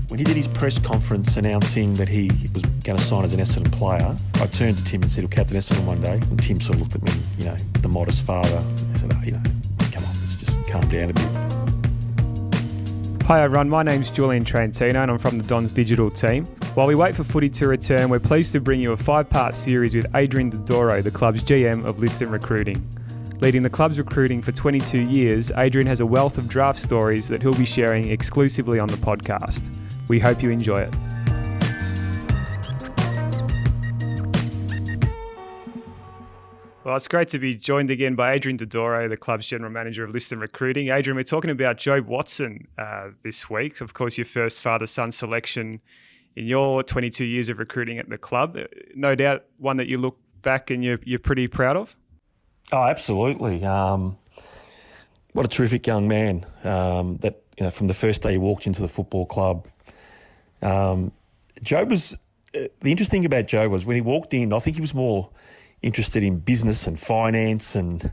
When he did his press conference announcing that he was going to sign as an Essendon player, I turned to Tim and said, "He'll captain Essendon one day." And Tim sort of looked at me, the modest father. I said, come on, let's just calm down a bit. Hi everyone, my name's Julian Trantino and I'm from the Dons digital team. While we wait for footy to return, we're pleased to bring you a 5-part series with Adrian Dodoro, the club's GM of Liston Recruiting. Leading the club's recruiting for 22 years, Adrian has a wealth of draft stories that he'll be sharing exclusively on the podcast. We hope you enjoy it. Well, it's great to be joined again by Adrian Dodoro, the club's General Manager of Liston Recruiting. Adrian, we're talking about Jobe Watson this week. Of course, your first father-son selection in your 22 years of recruiting at the club. No doubt one that you look back and you're pretty proud of? Oh, absolutely. What a terrific young man that, from the first day he walked into the football club. Jobe was, the interesting thing about Jobe was when he walked in, I think he was more interested in business and finance and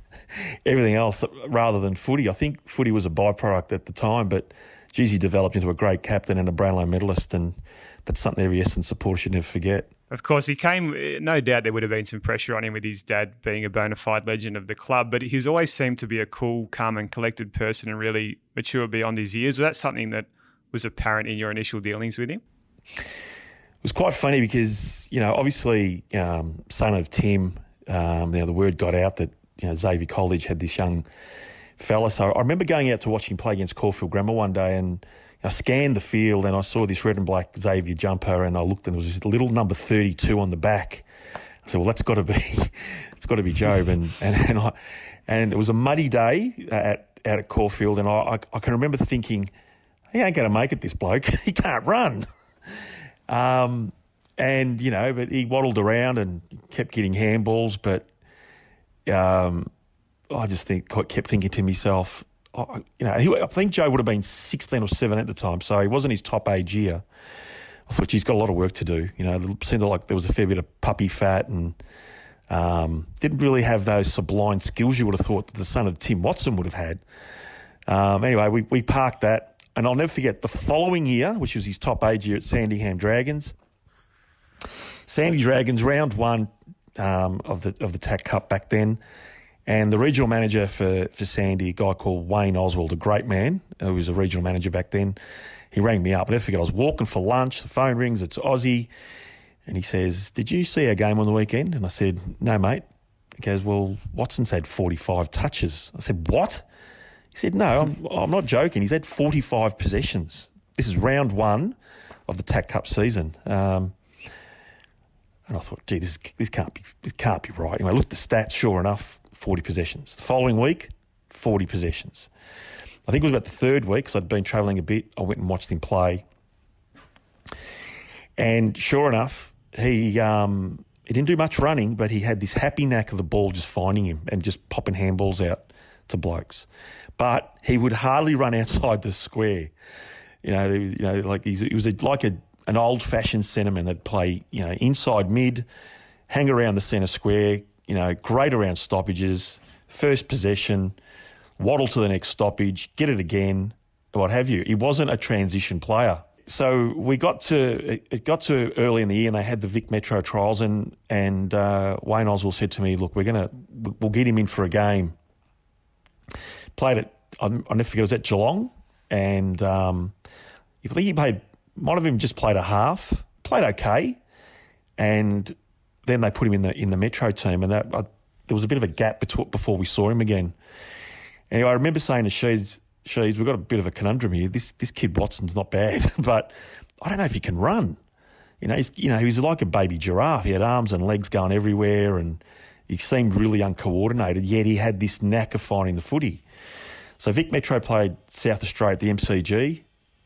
everything else rather than footy. I think footy was a byproduct at the time, but geez, he developed into a great captain and a Brownlow medalist, and that's something every Essendon supporter should never forget. Of course, he came, no doubt there would have been some pressure on him with his dad being a bona fide legend of the club, but he's always seemed to be a cool, calm and collected person and really mature beyond his years. Was that something that was apparent in your initial dealings with him? It was quite funny because, obviously, son of Tim, the word got out that, Xavier College had this young fella. So I remember going out to watch him play against Caulfield Grammar one day, and I scanned the field and I saw this red and black Xavier jumper, and I looked and there was this little number 32 on the back. I said, well, that's got to be Jobe. And it was a muddy day out at Caulfield, and I can remember thinking, he ain't going to make it, this bloke. He can't run. But he waddled around and kept getting handballs. But I just kept thinking to myself, I think Joe would have been 16 or 17 at the time, so he wasn't his top age year. I thought, he's got a lot of work to do. It seemed like there was a fair bit of puppy fat and didn't really have those sublime skills you would have thought that the son of Tim Watson would have had. Anyway, we parked that. And I'll never forget the following year, which was his top age year at Sandringham Dragons. Sandy Dragons, round one of the TAC Cup back then. And the regional manager for Sandy, a guy called Wayne Oswald, a great man, who was a regional manager back then, he rang me up. I'll never forget, I was walking for lunch, the phone rings, it's Aussie. And he says, "Did you see our game on the weekend?" And I said, "No, mate." He goes, "Well, Watson's had 45 touches." I said, "What?" He said, "No, I'm not joking. He's had 45 possessions. This is round one of the TAC Cup season." And I thought, gee, this can't be right. Anyway, I looked at the stats. Sure enough, 40 possessions. The following week, 40 possessions. I think it was about the third week because I'd been travelling a bit. I went and watched him play, and sure enough, he didn't do much running, but he had this happy knack of the ball just finding him and just popping handballs out to blokes. But he would hardly run outside the square. He was like an old-fashioned centreman that'd play, inside mid, hang around the centre square, great around stoppages, first possession, waddle to the next stoppage, get it again, what have you. He wasn't a transition player. So it got to early in the year and they had the Vic Metro trials and Wayne Oswald said to me, "Look, we'll get him in for a game." Played it, I'll never forget, it was at Geelong, and I think he might have even just played a half, played okay, and then they put him in the Metro team, and there was a bit of a gap before we saw him again. Anyway, I remember saying to Sheeds, we've got a bit of a conundrum here. This kid Watson's not bad, but I don't know if he can run. He was like a baby giraffe. He had arms and legs going everywhere, and he seemed really uncoordinated, yet he had this knack of finding the footy. So Vic Metro played South Australia at the MCG,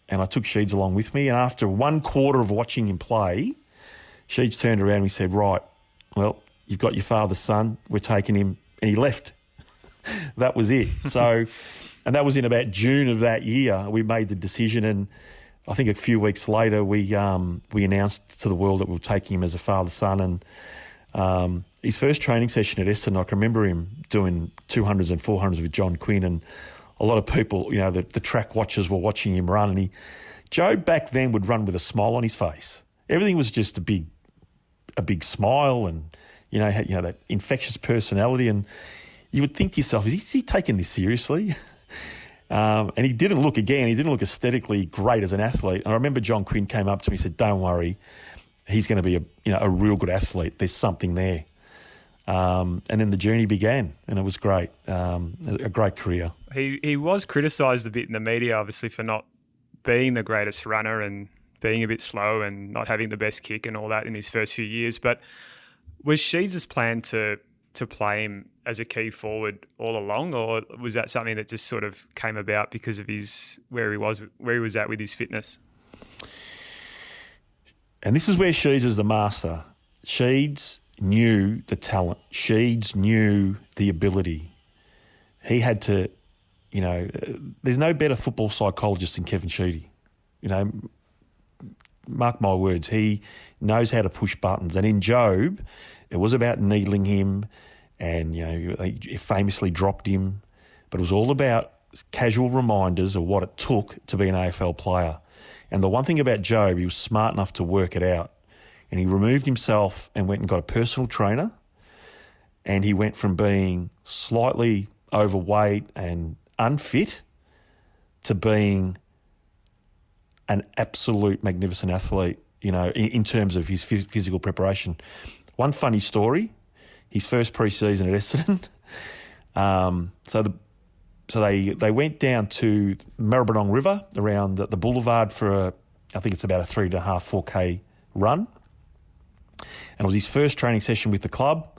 and I took Sheeds along with me. And after 1/4 of watching him play, Sheeds turned around and he said, "Right, well, you've got your father's son. We're taking him." And he left. That was it. So, and that was in about June of that year. We made the decision, and I think a few weeks later we announced to the world that we were taking him as a father-son. And his first training session at Essendon, I can remember him doing 200s and 400s with John Quinn, and a lot of people, the track watchers were watching him run, and he Jobe back then would run with a smile on his face. Everything was just a big smile, and had that infectious personality. And you would think to yourself, is he taking this seriously? And he didn't look aesthetically great as an athlete. And I remember John Quinn came up to me and said, "Don't worry, he's going to be a real good athlete. There's something there." And then the journey began, and it was great. A great career. He was criticised a bit in the media, obviously, for not being the greatest runner and being a bit slow and not having the best kick and all that in his first few years. But was Sheeds' plan to play him as a key forward all along, or was that something that just sort of came about because of where he was at with his fitness? And this is where Sheeds is the master. Sheeds knew the talent. Sheeds knew the ability. He had to, there's no better football psychologist than Kevin Sheedy. Mark my words, he knows how to push buttons. And in Jobe, it was about needling him, and they famously dropped him, but it was all about casual reminders of what it took to be an AFL player. And the one thing about Jobe, he was smart enough to work it out, and he removed himself and went and got a personal trainer, and he went from being slightly overweight and unfit to being an absolute magnificent athlete, in terms of his physical preparation. One funny story, his first pre-season at Essendon, so they went down to Maribyrnong River around the boulevard for I think it's about a 3.5, 4K run. And it was his first training session with the club.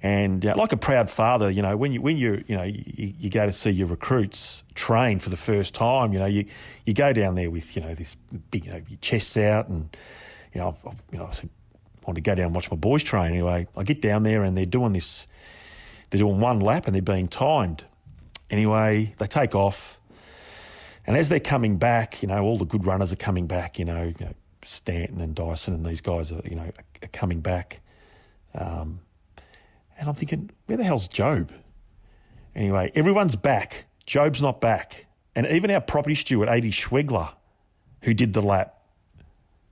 And like a proud father, when you go to see your recruits train for the first time, you go down there with this big your chests out, and I want to go down and watch my boys train. Anyway, I get down there and they're doing one lap and they're being timed. Anyway, they take off, and as they're coming back, all the good runners are coming back. Stanton and Dyson and these guys are coming back. And I'm thinking, where the hell's Jobe? Anyway, everyone's back. Jobe's not back. And even our property steward, A.D. Schwegler, who did the lap,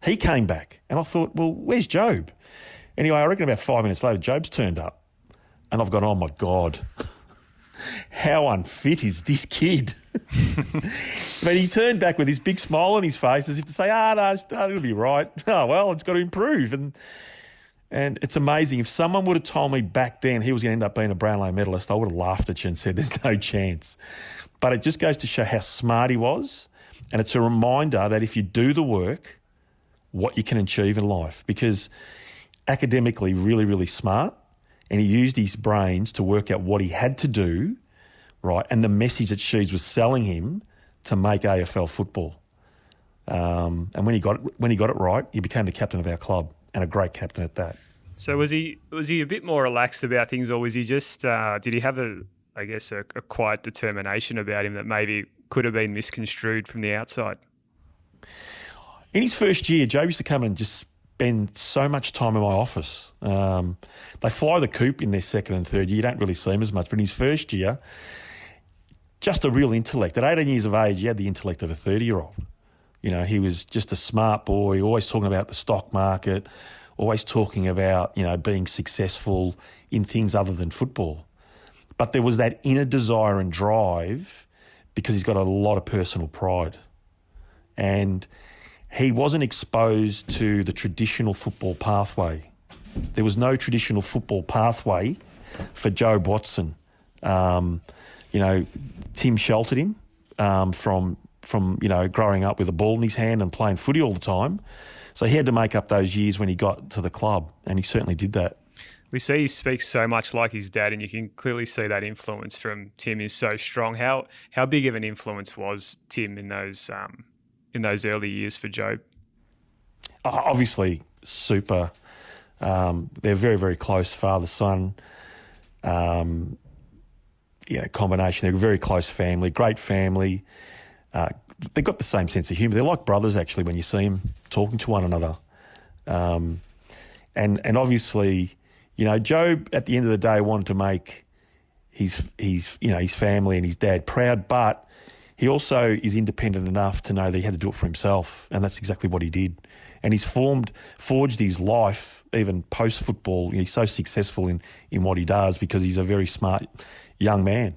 he came back. And I thought, well, where's Jobe? Anyway, I reckon about 5 minutes later, Jobe's turned up. And I've gone, oh, my God, how unfit is this kid? But he turned back with his big smile on his face as if to say, no, it'll be right. Oh, well, it's got to improve. And it's amazing. If someone would have told me back then he was going to end up being a Brownlow medalist, I would have laughed at you and said there's no chance. But it just goes to show how smart he was. And it's a reminder that if you do the work, what you can achieve in life. Because academically, really, really smart. And he used his brains to work out what he had to do, right? And the message that Sheeds was selling him to make AFL football. And when he got it right, he became the captain of our club, and a great captain at that. So was he a bit more relaxed about things, or was he just did he have a quiet determination about him that maybe could have been misconstrued from the outside? In his first year, Joe used to come and just spend so much time in my office. They fly the coop in their second and third year. You don't really see him as much. But in his first year, just a real intellect. At 18 years of age, he had the intellect of a 30-year-old. He was just a smart boy, always talking about the stock market, always talking about, being successful in things other than football. But there was that inner desire and drive because he's got a lot of personal pride. And he wasn't exposed to the traditional football pathway. There was no traditional football pathway for Jobe Watson. Tim sheltered him from growing up with a ball in his hand and playing footy all the time. So he had to make up those years when he got to the club, and he certainly did that. We see he speaks so much like his dad, and you can clearly see that influence from Tim is so strong. How big of an influence was Tim in those early years for Jobe? Obviously, super. They're very, very close, father-son. Combination. They're a very close family, great family. They've got the same sense of humour. They're like brothers, actually, when you see them talking to one another. And obviously, Jobe at the end of the day wanted to make his family and his dad proud, but he he also is independent enough to know that he had to do it for himself, and that's exactly what he did. And he's forged his life even post-football. He's so successful in what he does because he's a very smart young man.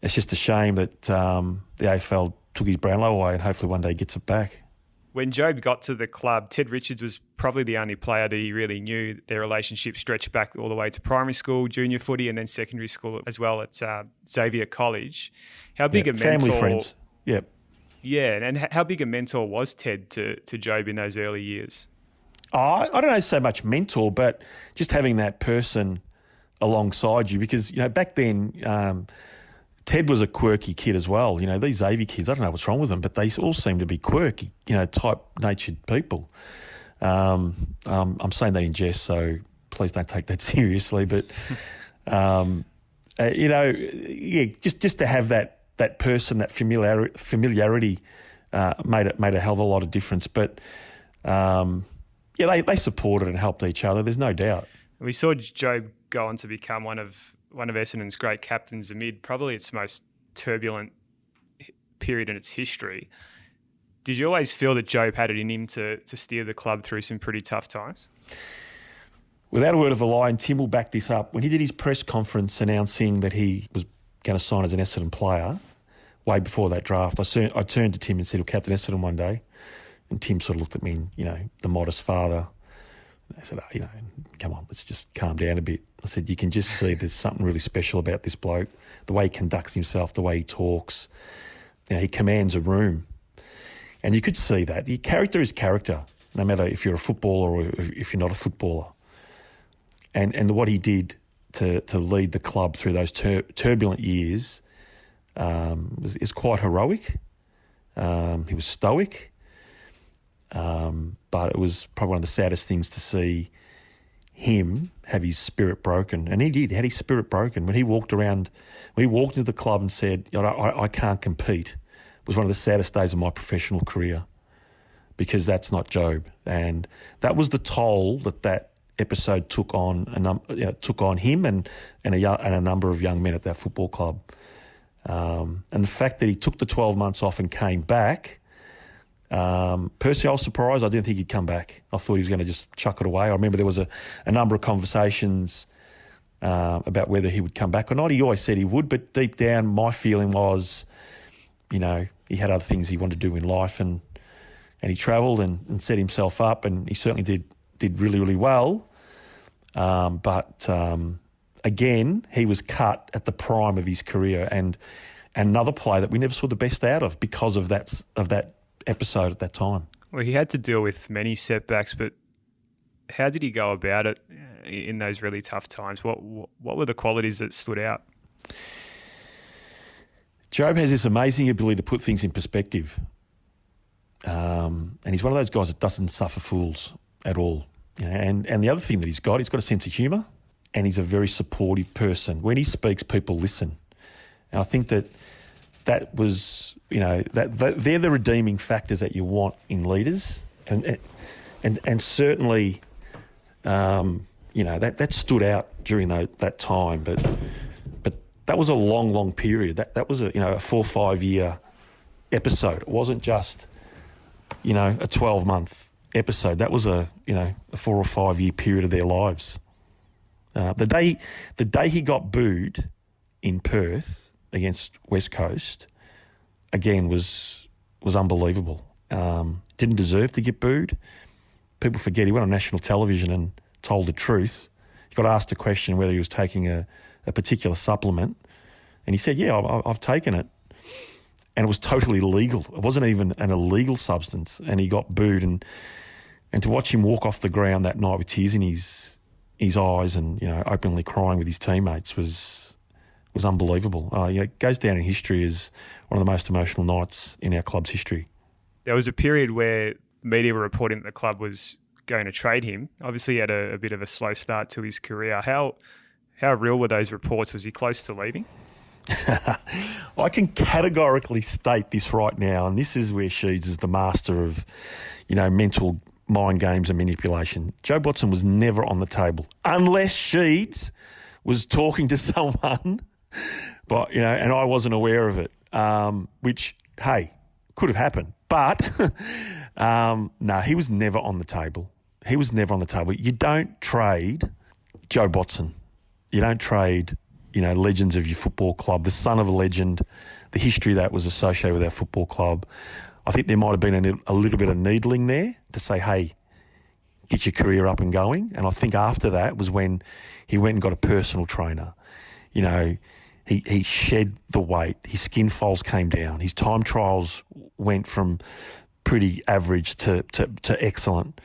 It's just a shame that the AFL took his Brownlow away, and hopefully one day he gets it back. When Jobe got to the club, Ted Richards was probably the only player that he really knew. Their relationship stretched back all the way to primary school, junior footy, and then secondary school as well at Xavier College. How big a mentor... Family friends, yep. Yeah, and how big a mentor was Ted to Jobe in those early years? I don't know so much mentor, but just having that person alongside you, because back then Ted was a quirky kid as well. These Xavier kids, I don't know what's wrong with them, but they all seem to be quirky, type-natured people. I'm saying that in jest, so please don't take that seriously. But just to have that person, that familiarity made a hell of a lot of difference. But they supported and helped each other. There's no doubt. We saw Jobe go on to become one of Essendon's great captains amid probably its most turbulent period in its history. Did you always feel that Jobe had it in him to steer the club through some pretty tough times? Without a word of a lie, and Tim will back this up, when he did his press conference announcing that he was going to sign as an Essendon player, way before that draft, I turned to Tim and said, "He'll captain Essendon one day." And Tim sort of looked at me and, the modest father. I said, come on, let's just calm down a bit. I said, you can just see there's something really special about this bloke, the way he conducts himself, the way he talks. He commands a room. And you could see that. The character is character, no matter if you're a footballer or if you're not a footballer. And what he did to lead the club through those turbulent years is quite heroic. He was stoic. But it was probably one of the saddest things to see him have his spirit broken. And he did, had his spirit broken. When he walked into the club and said, I can't compete, it was one of the saddest days of my professional career, because that's not Jobe. And that was the toll that episode took on him and a number of young men at that football club. And the fact that he took the 12 months off and came back, personally, I was surprised. I didn't think he'd come back. I thought he was going to just chuck it away. I remember there was a number of conversations about whether he would come back or not. He always said he would, but deep down, my feeling was, he had other things he wanted to do in life, and he travelled and set himself up, and he certainly did really, really well. But again, he was cut at the prime of his career, and another player that we never saw the best out of because of that episode at that time. Well, he had to deal with many setbacks, but how did he go about it in those really tough times? What were the qualities that stood out? Jobe has this amazing ability to put things in perspective. And he's one of those guys that doesn't suffer fools at all. And the other thing that he's got a sense of humour, and he's a very supportive person. When he speaks, people listen. And I think that was, they're the redeeming factors that you want in leaders, and certainly, that stood out during that time. But that was a long period. That was a 4 or 5 year episode. It wasn't just a 12-month episode. That was a 4 or 5 year period of their lives. The day he got booed in Perth against West Coast, again, was unbelievable. Didn't deserve to get booed. People forget he went on national television and told the truth. He got asked a question whether he was taking a particular supplement, and he said, yeah, I've taken it. And it was totally legal. It wasn't even an illegal substance, and he got booed. And to watch him walk off the ground that night with tears in his eyes and, openly crying with his teammates was unbelievable. It goes down in history as one of the most emotional nights in our club's history. There was a period where media were reporting that the club was going to trade him. Obviously, he had a bit of a slow start to his career. How real were those reports? Was he close to leaving? I can categorically state this right now, and this is where Sheeds is the master of, mental mind games and manipulation. Jobe Watson was never on the table unless Sheeds was talking to someone, but and I wasn't aware of it. which, hey, could have happened. But, no, he was never on the table. He was never on the table. You don't trade Jobe Watson. You don't trade, legends of your football club, the son of a legend, the history that was associated with our football club. I think there might have been a little bit of needling there to say, hey, get your career up and going. And I think after that was when he went and got a personal trainer. He shed the weight. His skin folds came down. His time trials went from pretty average to excellent.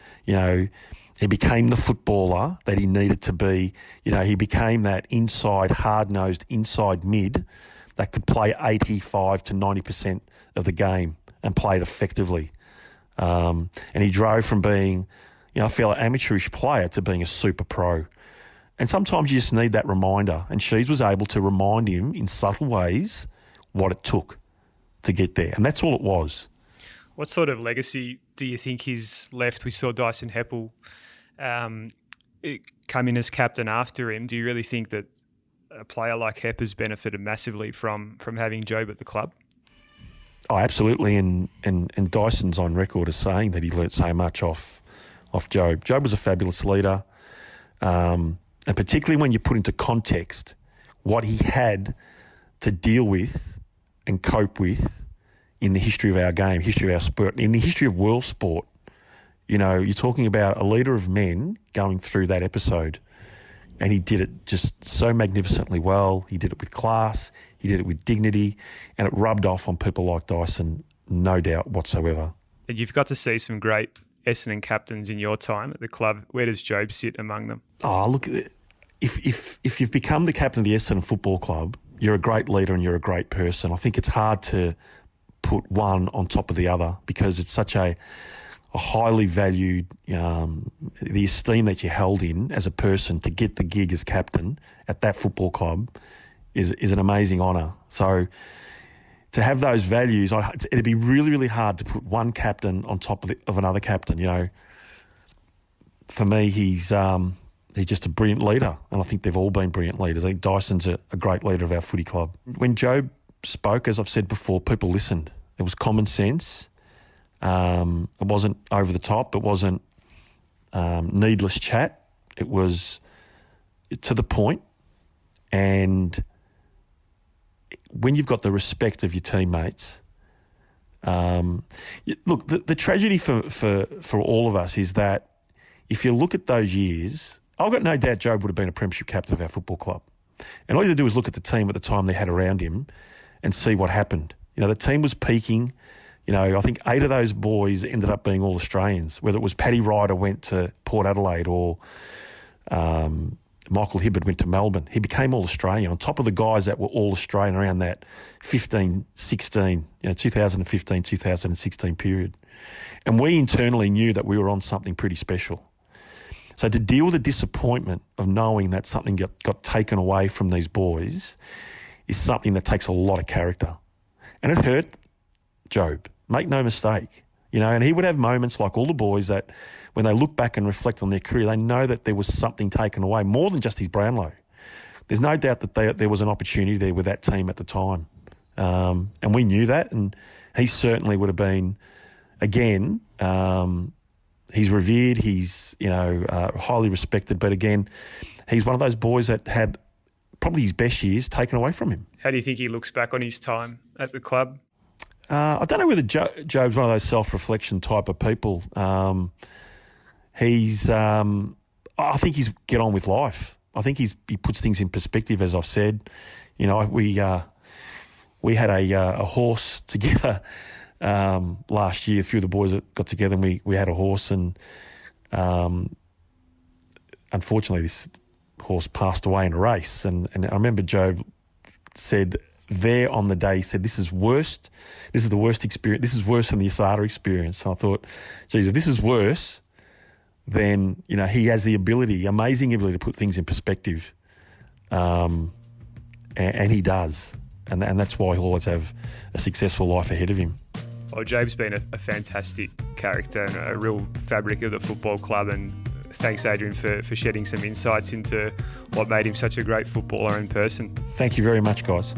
He became the footballer that he needed to be. He became that inside, hard-nosed, inside mid that could play 85 to 90% of the game and play it effectively. And he drove from being, a fairly amateurish player to being a super pro. And sometimes you just need that reminder. And Sheeds was able to remind him in subtle ways what it took to get there. And that's all it was. What sort of legacy do you think he's left? We saw Dyson Heppel come in as captain after him. Do you really think that a player like Hepp has benefited massively from having Jobe at the club? Oh, absolutely. And Dyson's on record as saying that he learnt so much off Jobe. Jobe was a fabulous leader. And particularly when you put into context what he had to deal with and cope with in the history of our game, history of our sport, in the history of world sport. You're talking about a leader of men going through that episode, and he did it just so magnificently well. He did it with class, he did it with dignity, and it rubbed off on people like Dyson, no doubt whatsoever. And you've got to see some great Essendon captains in your time at the club. Where does Jobe sit among them? Oh, look, if you've become the captain of the Essendon Football Club, you're a great leader and you're a great person. I think it's hard to put one on top of the other because it's such a highly valued, the esteem that you held in as a person to get the gig as captain at that football club is an amazing honour. So to have those values, it'd be really, really hard to put one captain on top of another captain. For me, he's just a brilliant leader, and I think they've all been brilliant leaders. I think Dyson's a great leader of our footy club. When Jobe spoke, as I've said before, people listened. There was common sense. It wasn't over the top. It wasn't needless chat. It was to the point. And when you've got the respect of your teammates, look, the tragedy for all of us is that if you look at those years, I've got no doubt Jobe would have been a premiership captain of our football club. And all you had to do is look at the team at the time they had around him and see what happened. The team was peaking. I think 8 of those boys ended up being all Australians, whether it was Paddy Ryder went to Port Adelaide or Michael Hibberd went to Melbourne. He became all Australian on top of the guys that were all Australian around that 2015, 2016 period. And we internally knew that we were on something pretty special. So to deal with the disappointment of knowing that something got taken away from these boys is something that takes a lot of character. And it hurt Jobe, make no mistake. And he would have moments like all the boys that when they look back and reflect on their career, they know that there was something taken away, more than just his Brownlow. There's no doubt that there was an opportunity there with that team at the time. And we knew that, and he certainly would have been, again, he's revered, he's highly respected, but again, he's one of those boys that had probably his best years taken away from him. How do you think he looks back on his time at the club? I don't know whether Jobe's one of those self-reflection type of people. I think he's get on with life. I think he puts things in perspective, as I've said. We had a horse together last year. A few of the boys that got together and we had a horse, and unfortunately this horse passed away in a race. And I remember Jobe said there on the day, he said, this is worst. This is the worst experience. This is worse than the Asada experience. So I thought, geez, if this is worse, then, he has the amazing ability to put things in perspective. And he does. And that's why he'll always have a successful life ahead of him. Well, Jobe's been a fantastic character and a real fabric of the football club, and thanks, Adrian, for shedding some insights into what made him such a great footballer in person. Thank you very much, guys.